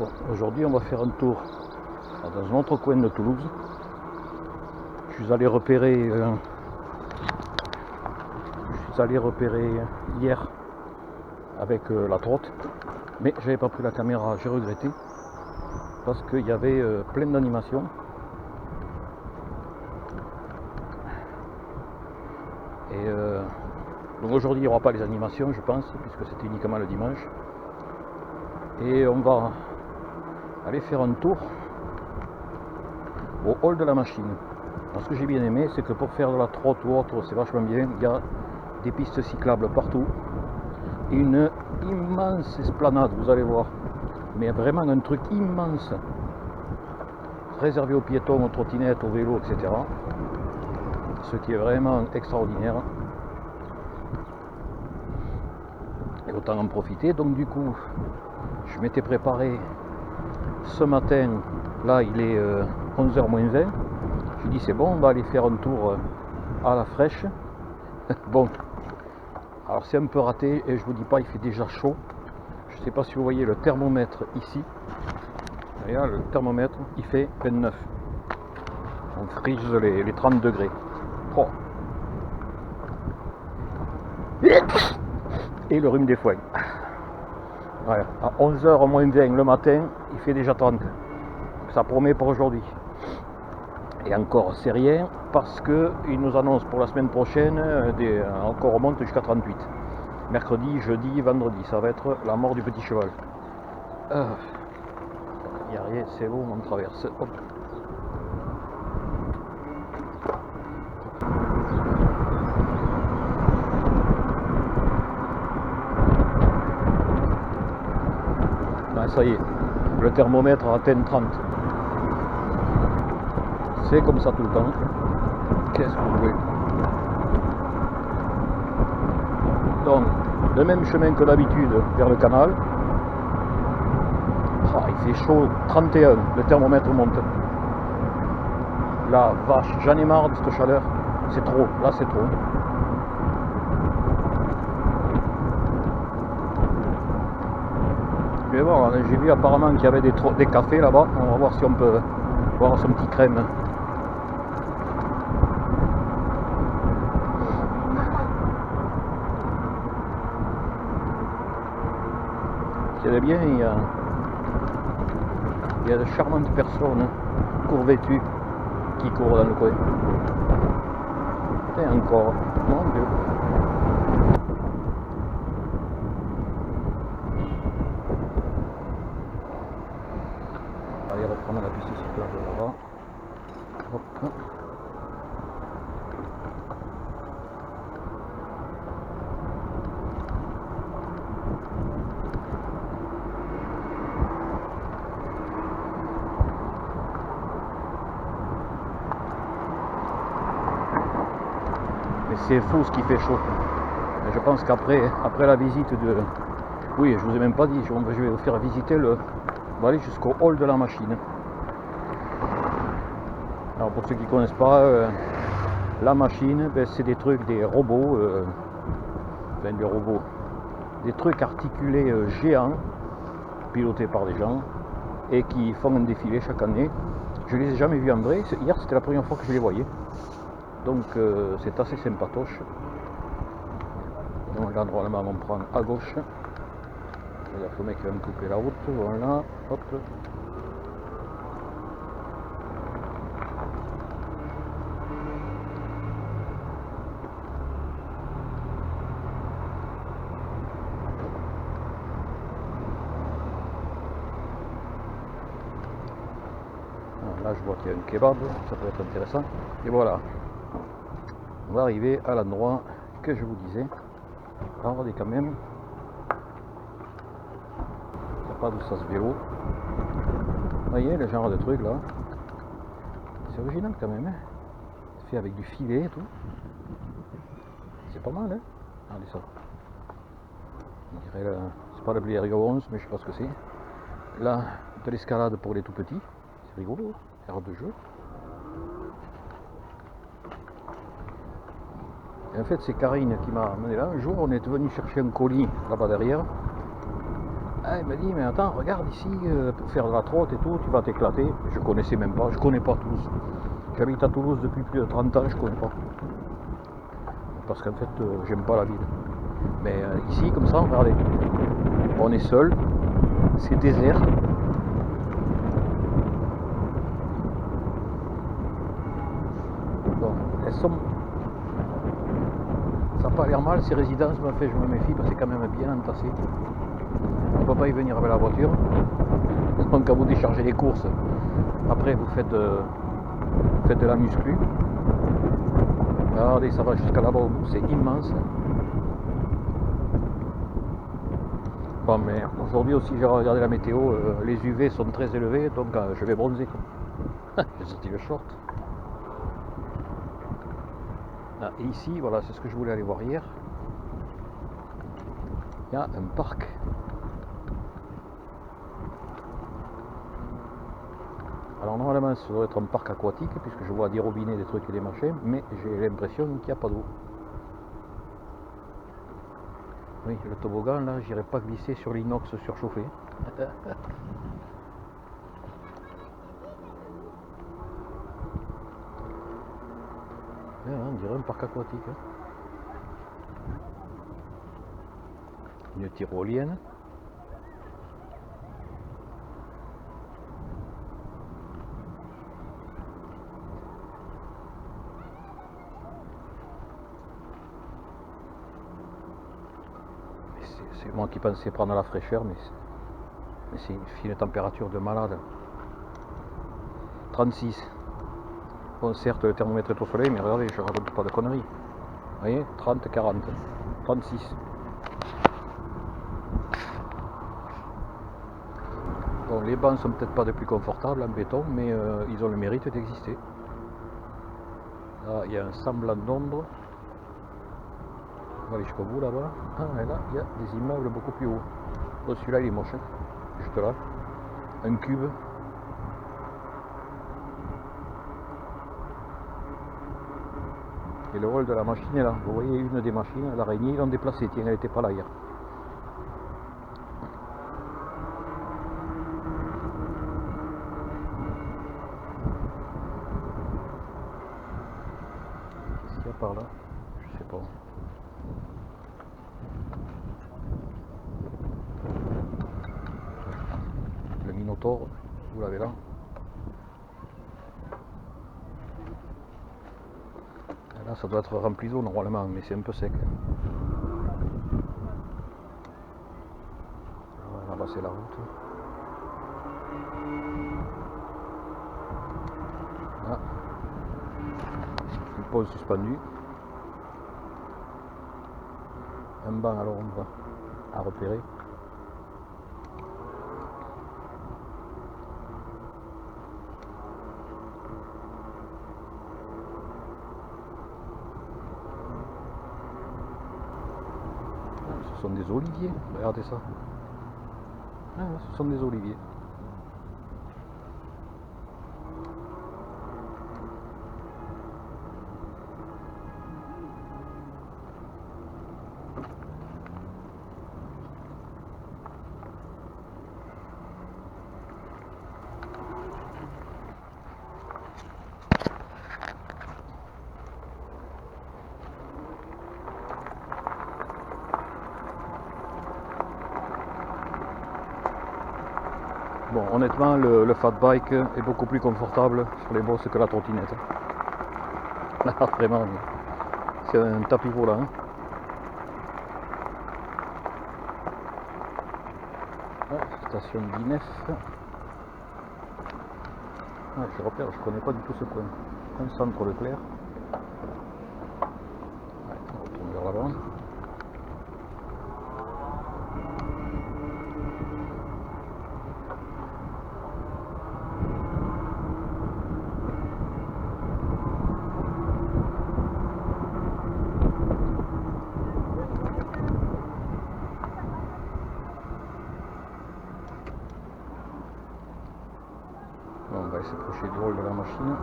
Bon, aujourd'hui on va faire un tour dans un autre coin de Toulouse. Je suis allé repérer hier avec la trotte, mais j'avais pas pris la caméra, j'ai regretté parce qu'il y avait plein d'animations. Et donc aujourd'hui il n'y aura pas les animations, je pense, puisque c'était uniquement le dimanche. Et on va aller faire un tour au hall de la machine. Alors, ce que j'ai bien aimé, c'est que pour faire de la trotte ou autre, c'est vachement bien. Il y a des pistes cyclables partout et une immense esplanade, vous allez voir, mais vraiment un truc immense, réservé aux piétons, aux trottinettes, aux vélos, etc. Ce qui est vraiment extraordinaire. Et autant en profiter. Donc du coup, je m'étais préparé ce matin, là il est 11h moins 20. Je dis c'est bon, on va aller faire un tour à la fraîche. Bon, alors c'est un peu raté et je vous dis pas, il fait déjà chaud. Je sais pas si vous voyez le thermomètre ici. Regarde, le thermomètre il fait 29. On frise les 30 degrés. Oh. Et le rhume des foins. Ouais, à 11h moins 20 le matin, il fait déjà 30. Ça promet pour aujourd'hui. Et encore, c'est rien, parce qu'il nous annonce pour la semaine prochaine, encore remonte jusqu'à 38. Mercredi, jeudi, vendredi, ça va être la mort du petit cheval. Il n'y a rien, c'est bon, on traverse. Hop. Ah, ça y est, le thermomètre a atteint 30. C'est comme ça tout le temps. Qu'est-ce que vous voulez? Donc, le même chemin que d'habitude vers le canal. Ah, il fait chaud, 31, le thermomètre monte. La vache, j'en ai marre de cette chaleur. C'est trop, là c'est trop. Je vais voir, j'ai vu apparemment qu'il y avait des cafés là-bas. On va voir si on peut voir son petit crème. C'est bien, il y a de charmantes personnes court-vêtues qui courent dans le coin. Et encore, mon Dieu. Allez reprendre la piste cyclable là-bas. Hop. C'est fou ce qui fait chaud. Je pense qu'après la visite de... Oui, je vous ai même pas dit, je vais vous faire visiter on va aller jusqu'au hall de la machine. Alors pour ceux qui ne connaissent pas, la machine, ben, c'est des trucs, des robots, des trucs articulés géants, pilotés par des gens, et qui font un défilé chaque année. Je les ai jamais vus en vrai, hier c'était la première fois que je les voyais. Donc c'est assez sympatoche. Donc là normalement on prend à gauche. Il y a le mec qui va me couper la route, voilà, hop. Alors là je vois qu'il y a un kebab, ça peut être intéressant. Et voilà. On va arriver à l'endroit que je vous disais. Regardez quand même. Il n'y a pas d'où ça se vélo. Vous voyez le genre de truc là. C'est original quand même. Hein, c'est fait avec du filet et tout. C'est pas mal, hein. Regardez ça. On dirait c'est pas le Blériot 11, mais je sais pas ce que c'est. Là, de l'escalade pour les tout petits. C'est rigolo, aire de jeu. Et en fait, c'est Karine qui m'a amené là. Un jour, on est venu chercher un colis là-bas derrière. Ah, il m'a dit, mais attends, regarde ici, pour faire de la trotte et tout, tu vas t'éclater. Je connaissais même pas, je connais pas Toulouse. J'habite à Toulouse depuis plus de 30 ans, je connais pas. Parce qu'en fait, j'aime pas la ville. Mais ici, comme ça, regardez, on est seul, c'est désert. Bon, elles sont... Ça n'a pas l'air mal, ces résidences, mais en fait, je me méfie parce que c'est quand même bien entassé. On ne peut pas y venir avec la voiture. Donc, quand vous déchargez les courses, après, vous faites de la muscu. Regardez, ça va jusqu'à là-bas au bout, c'est immense. Bon, mais aujourd'hui aussi, j'ai regardé la météo, les UV sont très élevés, donc je vais bronzer. J'ai sorti le short. Ah, et ici, voilà, c'est ce que je voulais aller voir hier. Il y a un parc. Alors normalement, ça doit être un parc aquatique, puisque je vois des robinets, des trucs et des machins, mais j'ai l'impression qu'il n'y a pas d'eau. Oui, le toboggan, là, j'irai pas glisser sur l'inox surchauffé. On dirait un parc aquatique. Hein. Une tyrolienne. C'est moi qui pensais prendre la fraîcheur, mais c'est une température de malade. 36. Bon, certes, le thermomètre est au soleil, mais regardez, je raconte pas de conneries. Vous voyez, 30, 40, 36. Bon, les bancs sont peut-être pas les plus confortables en béton, mais ils ont le mérite d'exister. Là, il y a un semblant d'ombre. On va aller jusqu'au bout là-bas. Ah, et là, il y a des immeubles beaucoup plus hauts. Oh, celui-là, il est moche. Juste là. Un cube. Et le rôle de la machine est là. Vous voyez une des machines, l'araignée, ils l'ont déplacée. Tiens, elle n'était pas là hier. Qu'est-ce qu'il y a par là? Je sais pas. Le Minotaure, vous l'avez là. Et là, ça doit être rempli d'eau normalement, mais c'est un peu sec. Là-bas, c'est la route. Là, une pause suspendue. Un banc à l'ombre à repérer. Ce sont des oliviers, regardez ça. Ah, ce sont des oliviers. Bon, honnêtement, le fat bike est beaucoup plus confortable sur les bosses que la trottinette. Là, vraiment, c'est un tapis volant. Ah, station d'Inef. Ah, je repère, je connais pas du tout ce coin. Un centre Leclerc. Ouais, on retourne vers là-bas. Bon, on va essayer de s'approcher du rôle de la machine.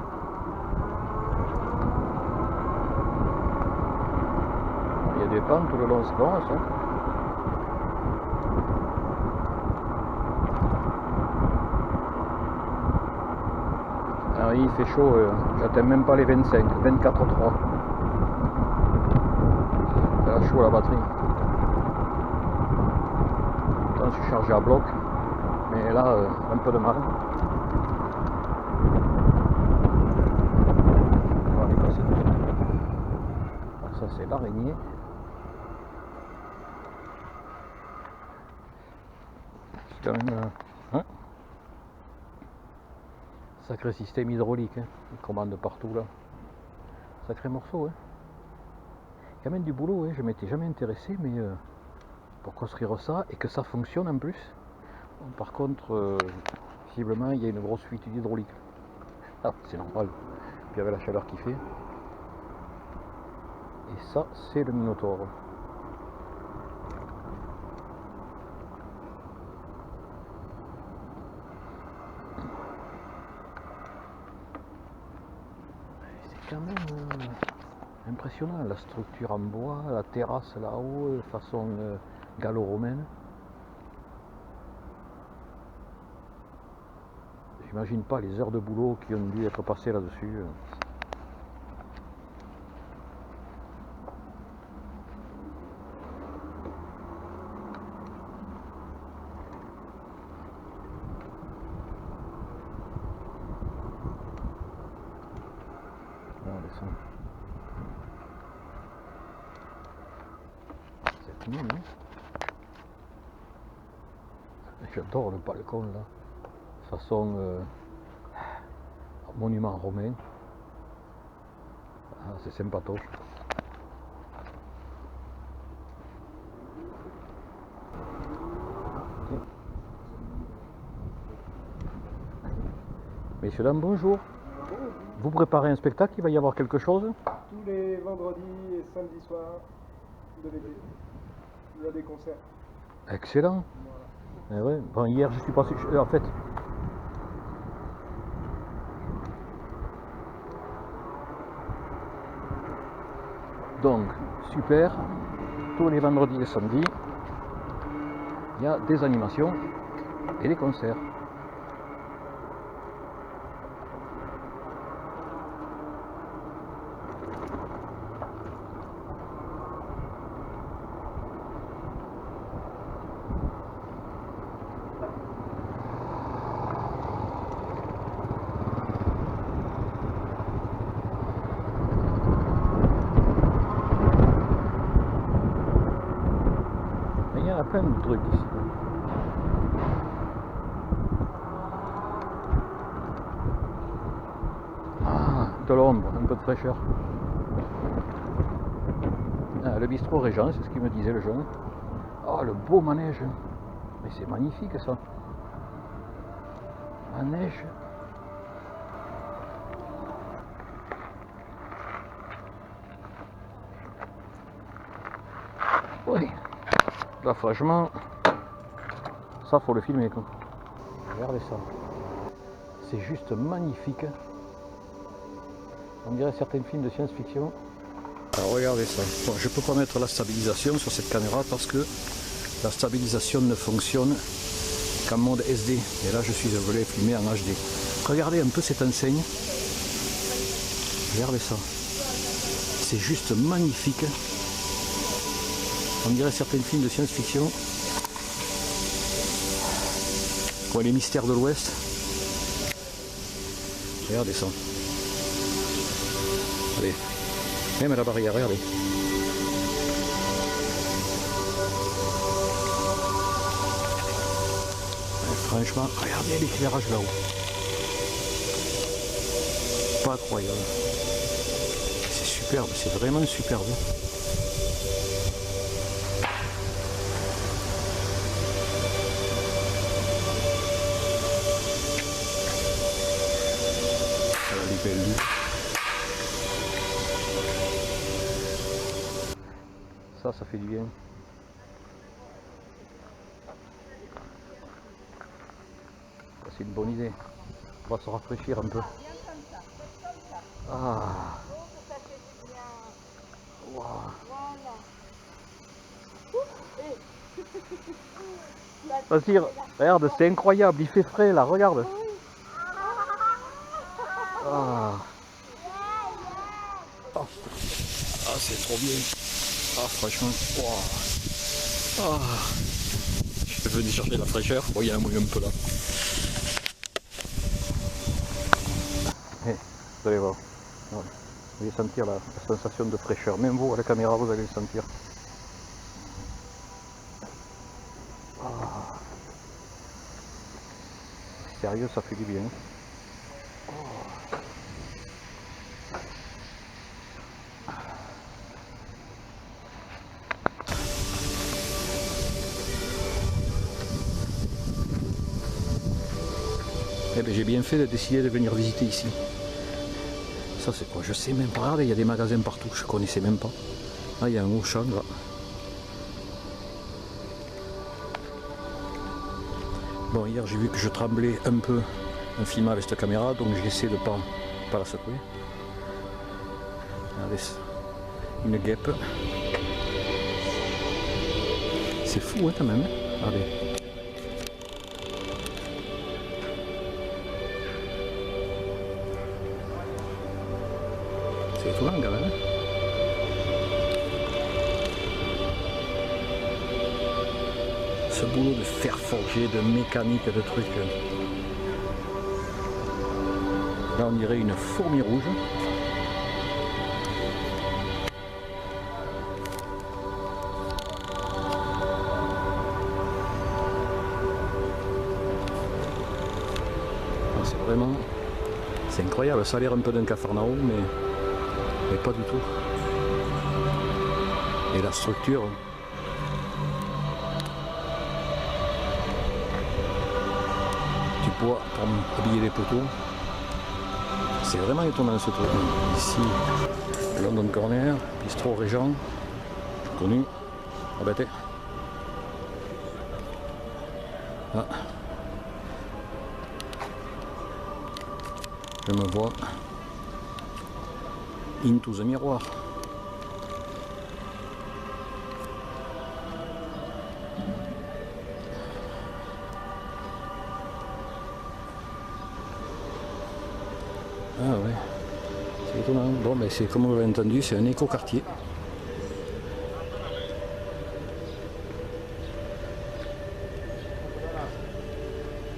Il y a des pentes tout le long, c'est bon ça. Ah, il fait chaud, j'atteins même pas les 25, 24,3. C'est là chaud la batterie. Pourtant je suis chargé à bloc, mais là un peu de mal. On va aller passer dessus. Alors ça c'est l'araignée. C'est quand même hein, sacré système hydraulique, hein. Il commande partout là. Sacré morceau, hein. Il y a quand même du boulot, hein. Je m'étais jamais intéressé, mais pour construire ça et que ça fonctionne en plus. Bon, par contre, visiblement il y a une grosse fuite hydraulique. Ah, c'est normal. Puis avec la chaleur qu'il fait. Et ça, c'est le Minotaure. C'est quand même impressionnant la structure en bois, la terrasse là-haut, façon gallo-romaine. J'imagine pas les heures de boulot qui ont dû être passées là-dessus. C'est mignon, hein. J'adore le balcon là, façon monument romain. Ah, c'est sympatoche. Messieurs, dames, bonjour. Vous préparez un spectacle, il va y avoir quelque chose? Tous les vendredis et samedis soirs de l'été, il y a des concerts. Excellent. Voilà. Eh ouais. Bon, hier, je suis passé. En fait, donc, super. Tous les vendredis et samedis, il y a des animations et des concerts. Il y a plein de trucs ici. Ah, de l'ombre, un peu de fraîcheur. Ah, le bistrot Régent, c'est ce qu'il me disait le jeune. Oh, le beau manège. Mais c'est magnifique ça. Manège. Oui. Là, franchement, ça faut le filmer quoi. Regardez ça. C'est juste magnifique. On dirait certains films de science-fiction. Alors regardez ça. Bon, je peux pas mettre la stabilisation sur cette caméra parce que la stabilisation ne fonctionne qu'en mode SD. Et là, je suis obligé de filmer en HD. Regardez un peu cette enseigne. Regardez ça. C'est juste magnifique. On dirait certains films de science-fiction. Comme les mystères de l'Ouest. Regardez ça. Allez. Même à la barrière, regardez. Franchement, regardez l'éclairage là-haut. Pas croyable. C'est superbe, c'est vraiment superbe. Elle est belle. Ça fait du bien. C'est une bonne idée. On va se rafraîchir un peu. Ah. Wow. Vas-y, regarde, c'est incroyable, il fait frais là, regarde. Ah, ah, c'est trop bien. Ah, franchement, wow. Ah, je suis venu chercher la fraîcheur. Bon, il y a un mouille un peu là. Eh, vous allez voir. Ouais. Vous allez sentir la sensation de fraîcheur. Même vous, à la caméra, vous allez le sentir. Ah. Sérieux, ça fait du bien. Oh. Eh ben, j'ai bien fait de décider de venir visiter ici. Ça c'est quoi? Je sais même pas. Regardez, il y a des magasins partout, je connaissais même pas. Ah, il y a un Auchan là. Bon, hier j'ai vu que je tremblais un peu en filmant avec cette caméra, donc j'ai essayé de pas la secouer. Regardez, une guêpe. C'est fou hein, quand même. Regardez. C'est étonnant quand même. Ce boulot de fer forgé, de mécanique, de trucs. Là on dirait une fourmi rouge. C'est vraiment... C'est incroyable, ça a l'air un peu d'un capharnaüm, mais pas du tout. Et la structure... Du bois pour habiller les poteaux. C'est vraiment étonnant ce truc. Ici, London Corner, bistrot Régent, connu, embêté. Ah. Je me vois into the miroir. Ah ouais, c'est étonnant. Bon, mais c'est comme vous l'avez entendu, c'est un éco-quartier.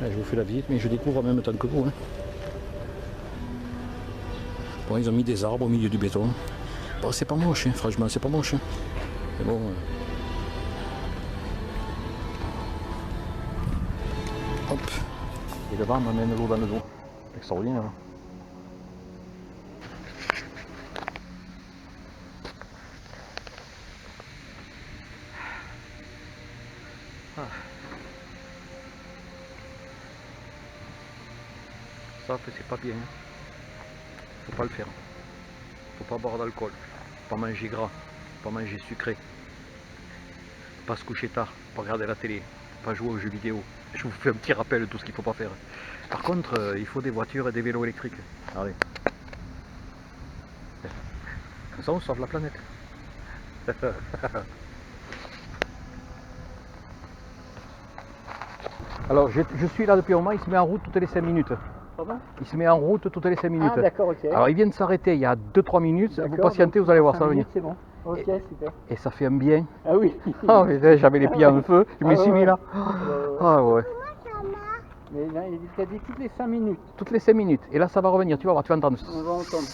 Là, je vous fais la visite, mais je découvre en même temps que vous. Hein. Bon, ils ont mis des arbres au milieu du béton. Bon, c'est pas moche, hein, franchement, c'est pas moche. Hein. Mais bon. Hop. Et le vent m'amène l'eau dans le dos. Extraordinaire. Ah. Ça, c'est pas bien. Faut pas le faire. Faut pas boire d'alcool. Faut pas manger gras. Faut pas manger sucré. Faut pas se coucher tard. Faut pas regarder la télé. Faut pas jouer aux jeux vidéo. Je vous fais un petit rappel de tout ce qu'il faut pas faire. Par contre, il faut des voitures et des vélos électriques. Regardez. Comme ça, on sauve la planète. Alors, je suis là depuis un moment, il se met en route toutes les 5 minutes. Pardon? Il se met en route toutes les 5 minutes. Ah, d'accord, ok. Alors, il vient de s'arrêter il y a 2-3 minutes. Vous patientez, vous allez voir, ça va venir. C'est bon. Ok, super. Et ça fait un bien. Ah oui. Oh, j'avais les pieds en feu, je me suis mis là. Ah ouais. Mais là, il a dit toutes les 5 minutes. Toutes les 5 minutes. Et là, ça va revenir, tu vas voir, tu vas entendre. On va entendre.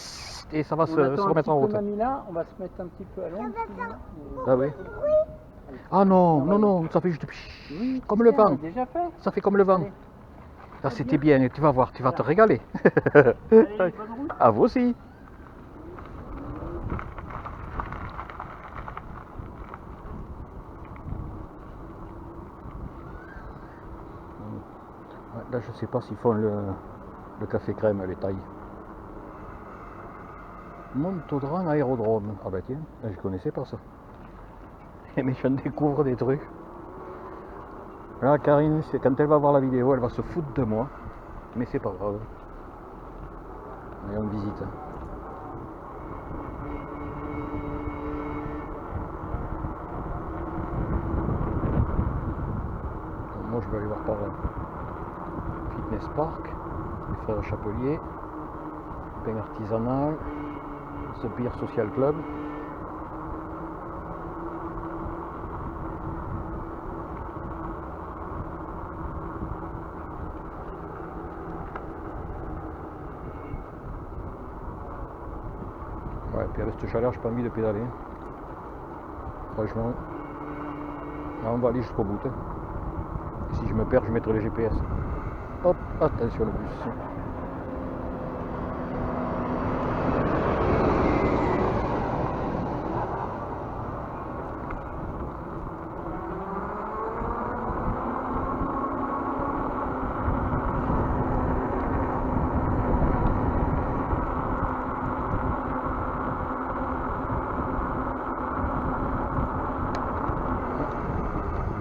Et ça va se remettre en route. Là, on va se mettre un petit peu à l'ombre. Ah oui. Ah non, non, non, ça fait juste oui, comme le vent. Déjà fait. Ça fait comme le vent. Là, c'était bien, et tu vas voir, tu vas te régaler. Allez, bonne route. À vous aussi. Là, je sais pas s'ils font le café crème, les tailles. Montaudran aérodrome. Ah bah tiens, je connaissais pas ça. Mais je découvre des trucs. Là, Karine, quand elle va voir la vidéo, elle va se foutre de moi. Mais c'est pas grave. Allez, on visite. Moi, je vais aller voir par là. Fitness Park, les frères Chapelier. Pain artisanal, ce Beer Social Club. Ouais, puis avec cette chaleur, j'ai pas envie de pédaler. Franchement, là, on va aller jusqu'au bout. Et si je me perds, je mettrai le GPS. Hop, attention le bus.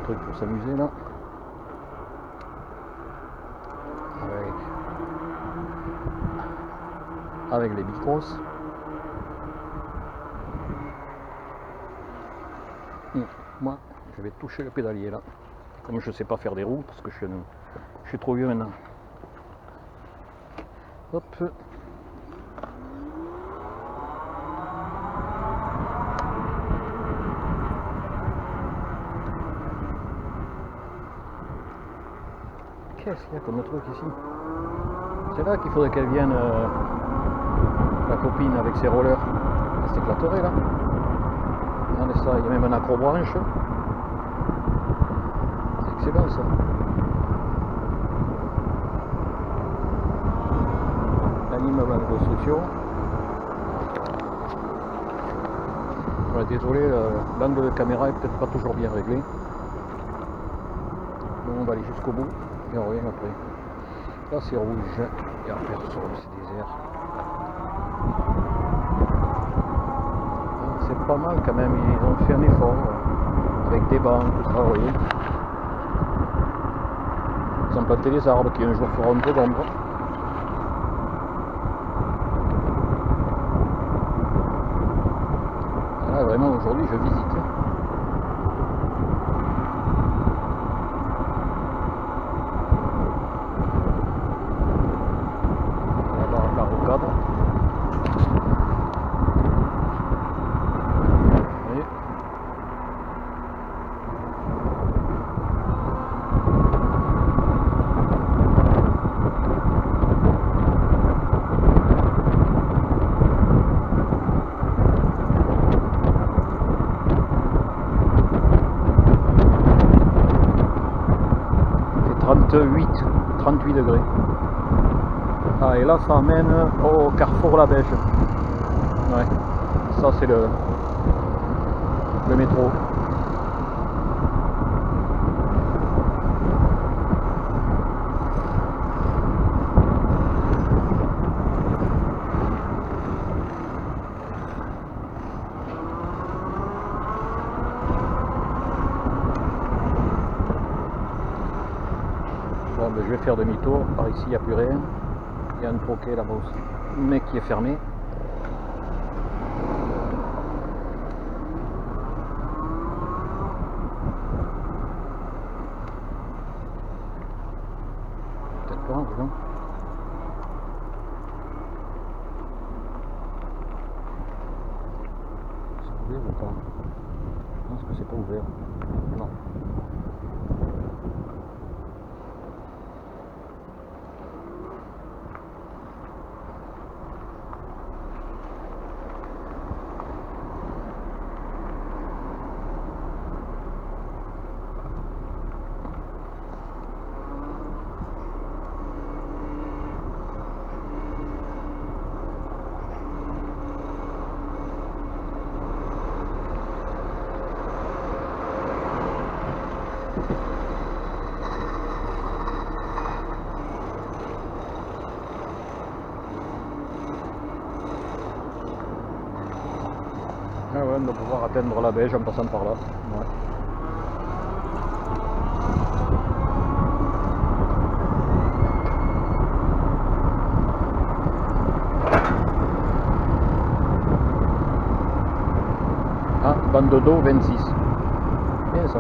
Truc pour s'amuser là, avec les bicross. Moi je vais toucher le pédalier là, comme je sais pas faire des roues parce que je suis trop vieux maintenant. Hop. Qu'est-ce qu'il y a comme truc ici? C'est là qu'il faudrait qu'elle vienne, la copine avec ses rollers. Elle s'éclaterait là. Regardez ça, il y a même un accrobranche. C'est excellent ça. Un immeuble en construction. Ouais, désolé, l'angle de caméra est peut-être pas toujours bien réglé. Bon, on va aller jusqu'au bout. Et on revient après. Là c'est rouge, il n'y a personne, c'est désert. C'est pas mal quand même, ils ont fait un effort avec des bancs, tout ça, vous voyez. Ils ont planté des arbres qui un jour feront un peu d'ombre. Là vraiment aujourd'hui je visite. Il fait 38 degrés. Ah, et là ça amène au carrefour La Beige. Ouais, ça c'est le métro. Bon, ben, je vais faire demi-tour. Par ici il n'y a plus rien. Il y a un troquet là-bas aussi, mais qui est fermé. Peut-être pas, disons. C'est ouvert ou pas? Je pense que c'est pas ouvert. Non. Ah ouais, on doit pouvoir atteindre La Beige en passant par là. Ouais. Ah, bande d'eau 26. Bien ça.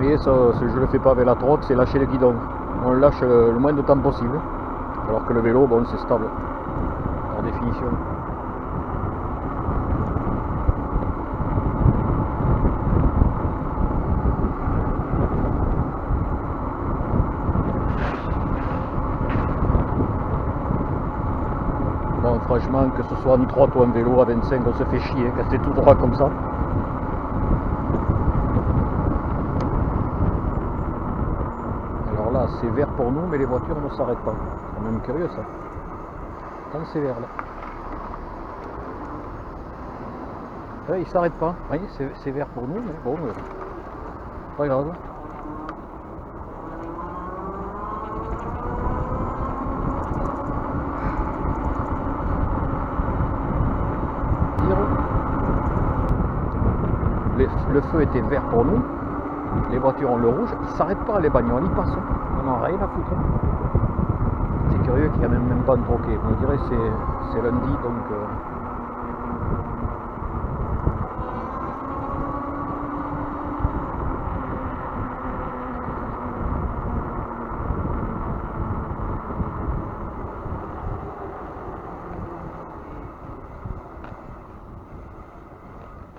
voyez, ça, je le fais pas avec la trotte, c'est lâcher le guidon. On le lâche le moins de temps possible. Alors que le vélo, bon, c'est stable, par définition. Bon, franchement, que ce soit une trotte ou un vélo à 25, on se fait chier quand c'est tout droit comme ça. Alors là, c'est vert pour nous, mais les voitures ne s'arrêtent pas. C'est quand même curieux ça. Quand c'est vert là. Ouais, il s'arrête pas. Oui, c'est vert pour nous, mais bon, pas grave. Le feu était vert pour nous, les voitures ont le rouge, ils s'arrêtent pas, les bagnoles, ils passent. On n'en a rien à foutre. C'est curieux qu'il n'y a même pas de troquet. On dirait que c'est lundi, donc...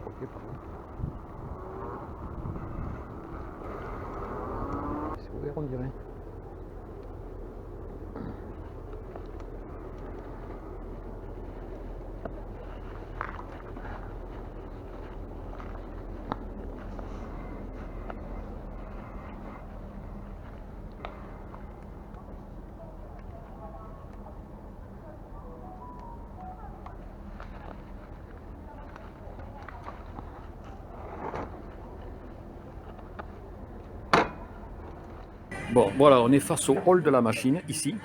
troquet, pardon. C'est ouvert, on dirait. Bon, voilà, on est face au hall de la machine, ici.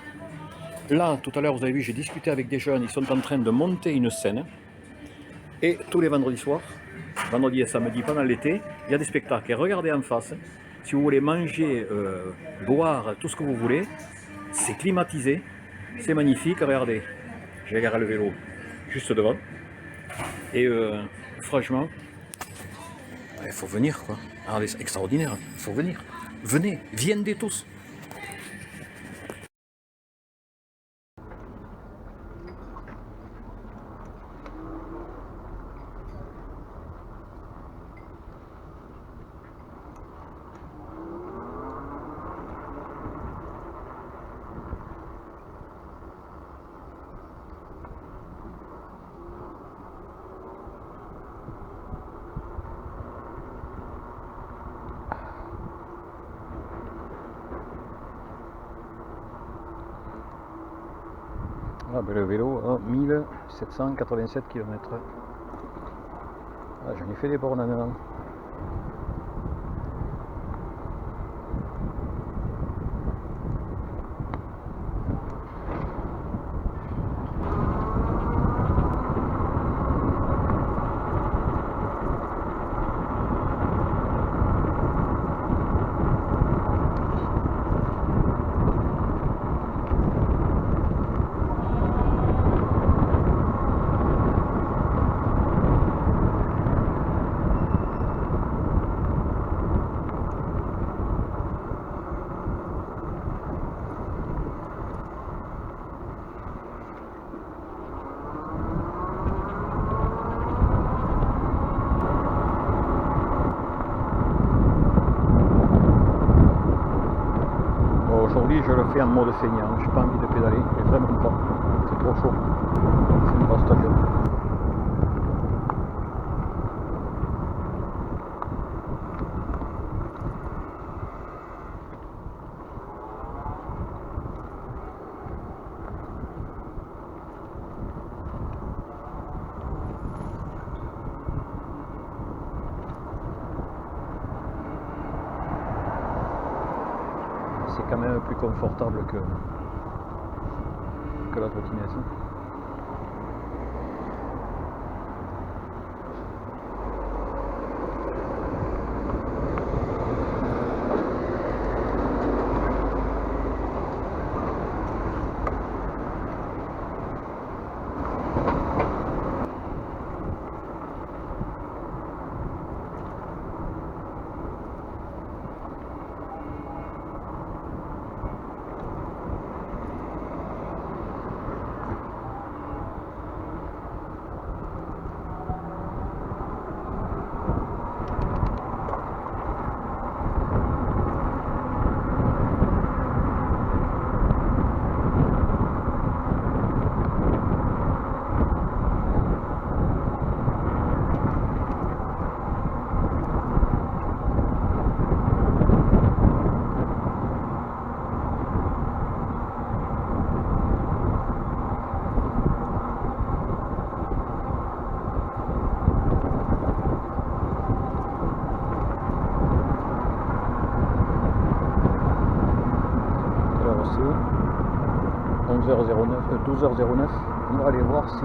Là, tout à l'heure, vous avez vu, j'ai discuté avec des jeunes, ils sont en train de monter une scène. Et tous les vendredis soirs, vendredi et samedi, pendant l'été, il y a des spectacles. Et regardez en face, si vous voulez manger, boire, tout ce que vous voulez, c'est climatisé, c'est magnifique. Regardez, j'ai garé le vélo juste devant. Et franchement, il faut venir quoi. Regardez, c'est extraordinaire, il faut venir. Venez, viendez tous. Ah ben le vélo a 1787 km. Ah, j'en ai fait des bornes en avant. Aujourd'hui je le fais en mode feignant, j'ai pas envie de pédaler, mais vraiment pas, c'est trop chaud, c'est une grosse station. C'est quand même plus confortable que la trottinette. 12h09. On va aller voir si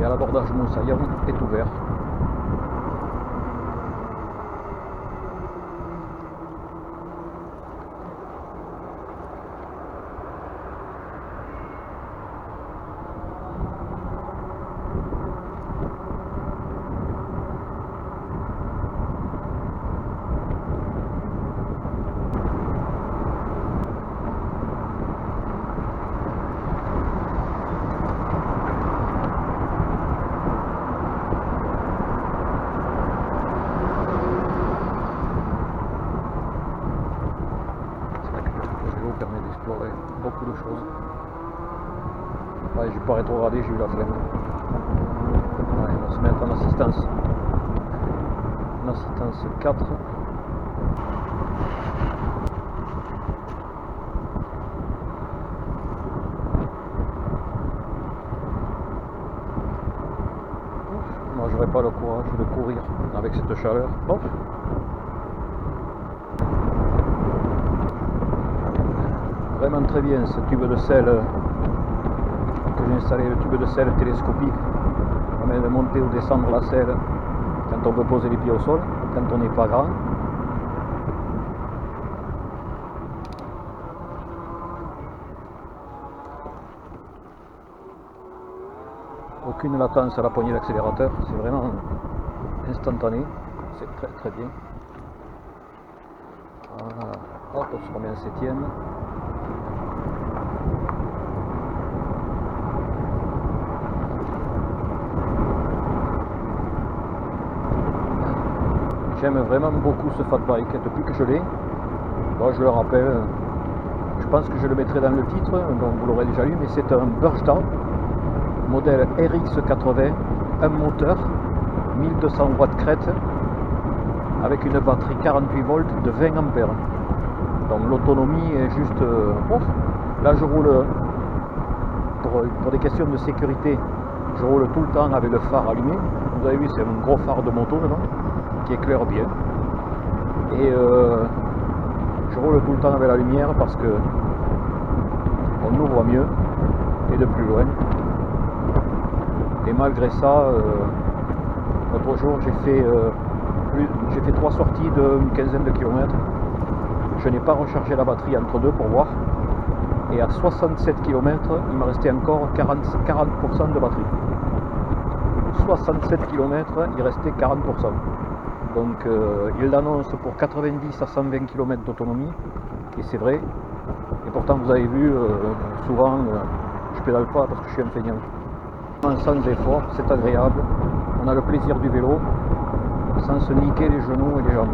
à l'abordage Moussaillon est ouvert. Permet d'explorer beaucoup de choses. Ouais, j'ai pas rétrogradé, j'ai eu la flemme. Ouais, on va se mettre en assistance. En assistance 4. Moi j'aurais pas le courage de courir avec cette chaleur. Hop. Vraiment très bien ce tube de sel que j'ai installé, le tube de sel télescopique qui permet de monter ou descendre la selle quand on veut poser les pieds au sol, quand on n'est pas grand. Aucune latence à la poignée d'accélérateur, c'est vraiment instantané, c'est très très bien. Voilà. Hop, on se remet en 7e. J'aime vraiment beaucoup ce fat bike depuis que je l'ai. Bon, je le rappelle, je pense que je le mettrai dans le titre, donc vous l'aurez déjà lu, mais c'est un Bergstad modèle RX80, un moteur 1200 watts crête avec une batterie 48 volts de 20 ampères. Donc l'autonomie est juste là je roule pour des questions de sécurité, je roule tout le temps avec le phare allumé. Vous avez vu, c'est un gros phare de moto maintenant qui éclaire bien, et je roule tout le temps avec la lumière parce que on nous voit mieux et de plus loin. Et malgré ça, l'autre jour j'ai fait 3 sorties d'une quinzaine de kilomètres. Je n'ai pas rechargé la batterie entre deux pour voir, et à 67 km il me restait encore 40% de batterie. 67 km, il restait 40%. Donc il l'annonce pour 90 à 120 km d'autonomie, et c'est vrai. Et pourtant vous avez vu, souvent je pédale pas parce que je suis un feignant. Sans effort, c'est agréable, on a le plaisir du vélo sans se niquer les genoux et les jambes.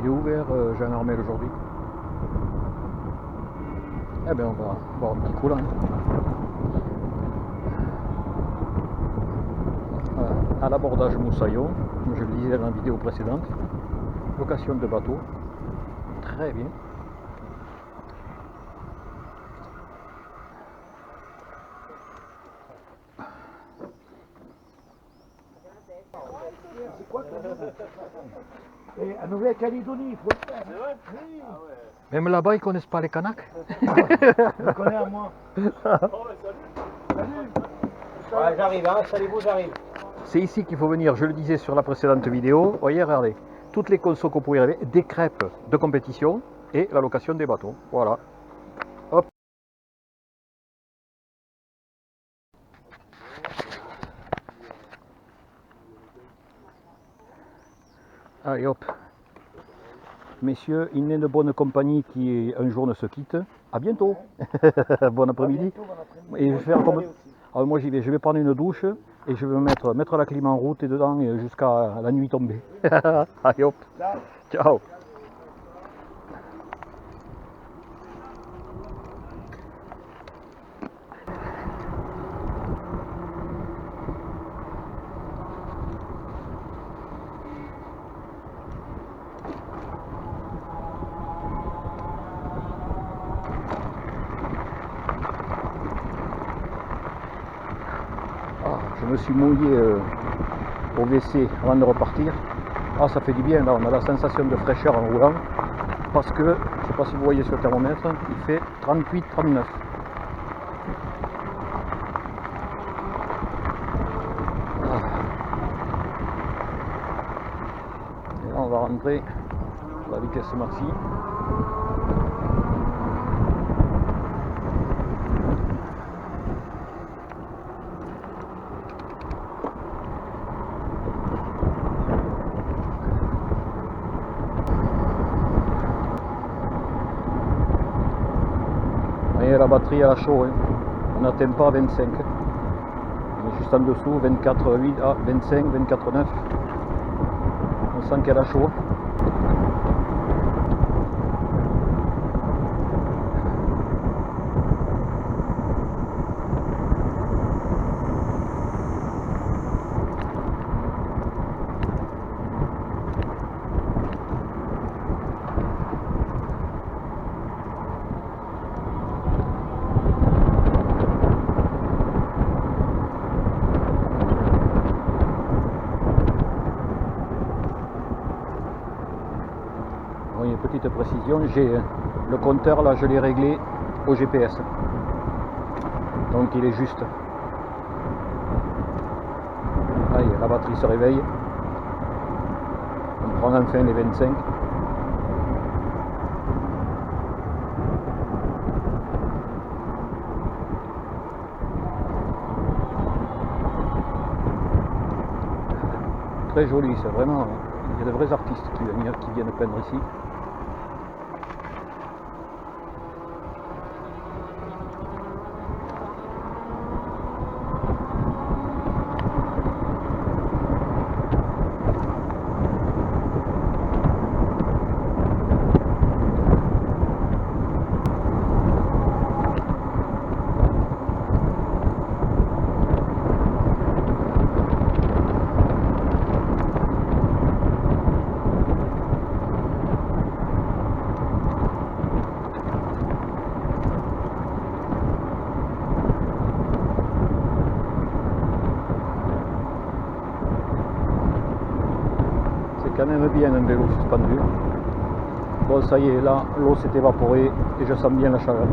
est ouvert Jean Armel aujourd'hui. Eh bien on va boire un petit coup là. à l'abordage Moussaillon, comme je le disais dans la vidéo précédente. Location de bateau, très bien. Et à Nouvelle-Calédonie, il faut le faire. C'est vrai? Oui. Ah ouais. Même là-bas, ils connaissent pas les Kanaks. Je connais à moi. Oh ouais, salut. Ouais, j'arrive, hein. Salut-vous, j'arrive. C'est ici qu'il faut venir, je le disais sur la précédente vidéo. Voyez, regardez, toutes les consos qu'on pouvait rêver, des crêpes de compétition et la location des bateaux. Voilà. Hop. Allez hop. Messieurs, il n'est de bonne compagnie qui un jour ne se quitte. À bientôt. Bon après-midi. Et je vais faire comme... Alors moi j'y vais, je vais prendre une douche et je vais mettre la clim en route et dedans jusqu'à la nuit tombée. Allez hop. Ciao. Je me suis mouillé au WC avant de repartir. Ah, ça fait du bien, là on a la sensation de fraîcheur en roulant parce que, je ne sais pas si vous voyez sur le thermomètre, il fait 38-39. Et là on va rentrer à la vitesse maxi. Et la batterie à la chaud, hein. On n'atteint pas 25. On est juste en dessous, 24,8 à 25, 24,9. On sent qu'elle a chaud. Oui, une petite précision, j'ai le compteur là, je l'ai réglé au GPS. Donc il est juste. Allez, la batterie se réveille. On prend enfin les 25. Très joli, c'est vraiment. Il y a de vrais artistes qui viennent peindre ici. Quand même bien un vélo suspendu. Bon, ça y est, là l'eau s'est évaporée et je sens bien la chaleur.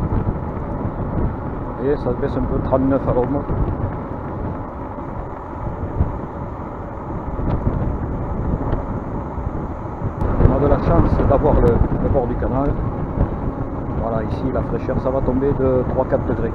Et ça baisse un peu, 39 à l'homme. On a de la chance d'avoir le bord du canal. Voilà, ici la fraîcheur, ça va tomber de 3-4 degrés.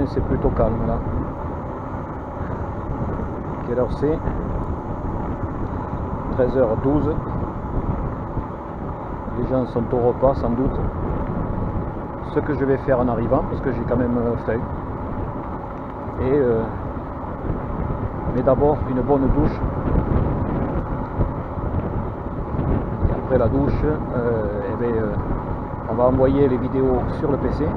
C'est plutôt calme là. Quelle heure c'est? 13h12. Les gens sont au repas sans doute. Ce que je vais faire en arrivant, parce que j'ai quand même faim. Mais d'abord une bonne douche. Et après la douche, on va envoyer les vidéos sur le PC.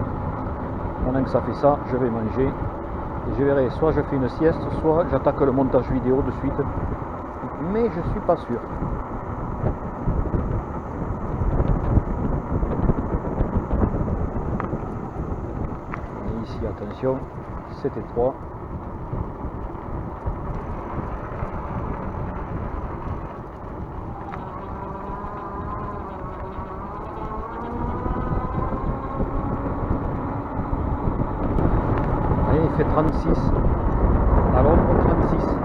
Pendant que ça fait ça, je vais manger. Et je verrai, soit je fais une sieste, soit j'attaque le montage vidéo de suite. Mais je suis pas sûr. Et ici, attention, c'est étroit. Allez, il fait 36. À l'ombre, 36.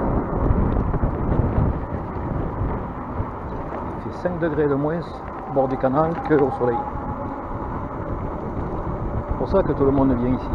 Il fait 5 degrés de moins au bord du canal que au soleil. C'est pour ça que tout le monde vient ici.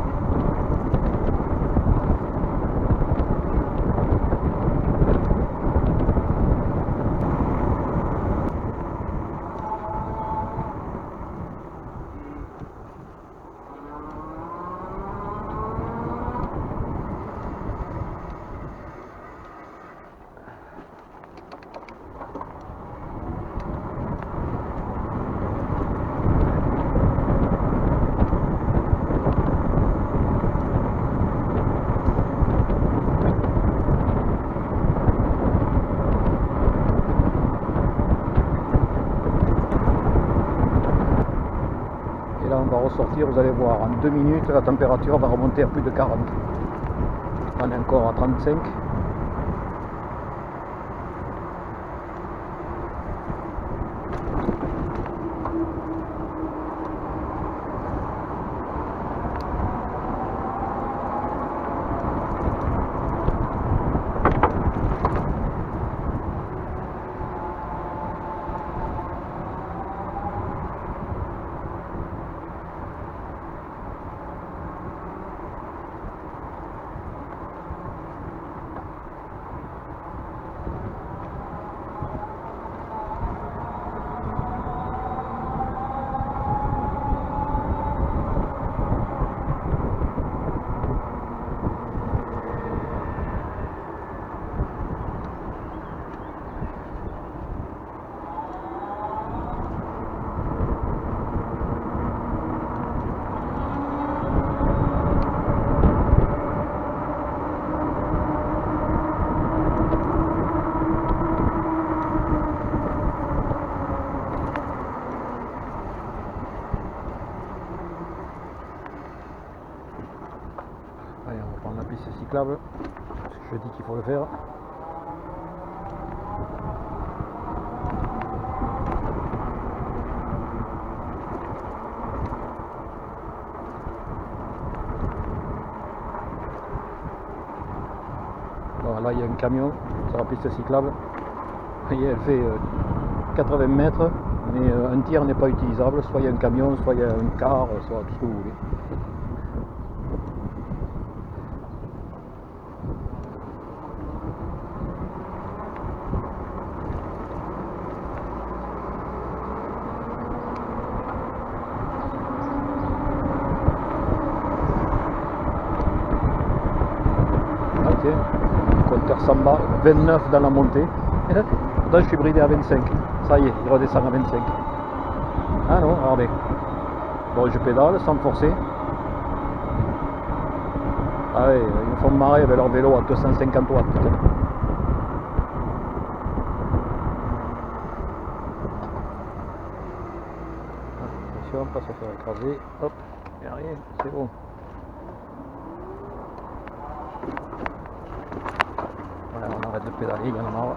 Là on va ressortir, vous allez voir, en 2 minutes la température va remonter à plus de 40. On est encore à 35. Allez, on va prendre la piste cyclable, parce que je dis qu'il faut le faire. Bon, là il y a un camion sur la piste cyclable. Vous voyez, elle fait 80 mètres, mais un tiers n'est pas utilisable. Soit il y a un camion, soit il y a un car, soit tout ce que vous voulez. Compteur Samba, 29 dans la montée. Là je suis bridé à 25. Ça y est, il redescend à 25. Ah non, regardez. Bon, je pédale sans me forcer. Ah ouais, ils me font marrer avec leur vélo à 250 watts. Putain. Attention, pas se faire écraser. Hop, il n'y a rien, c'est bon. Voilà, on arrête de pédaler, il y en a marre.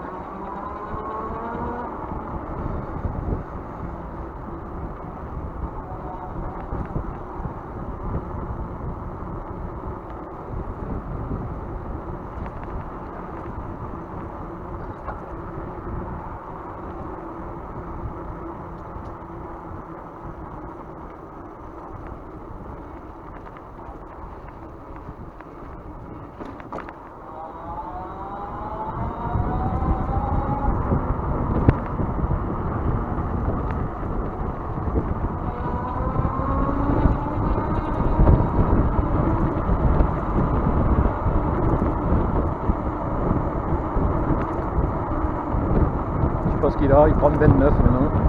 qu'il a, il prend 29 maintenant.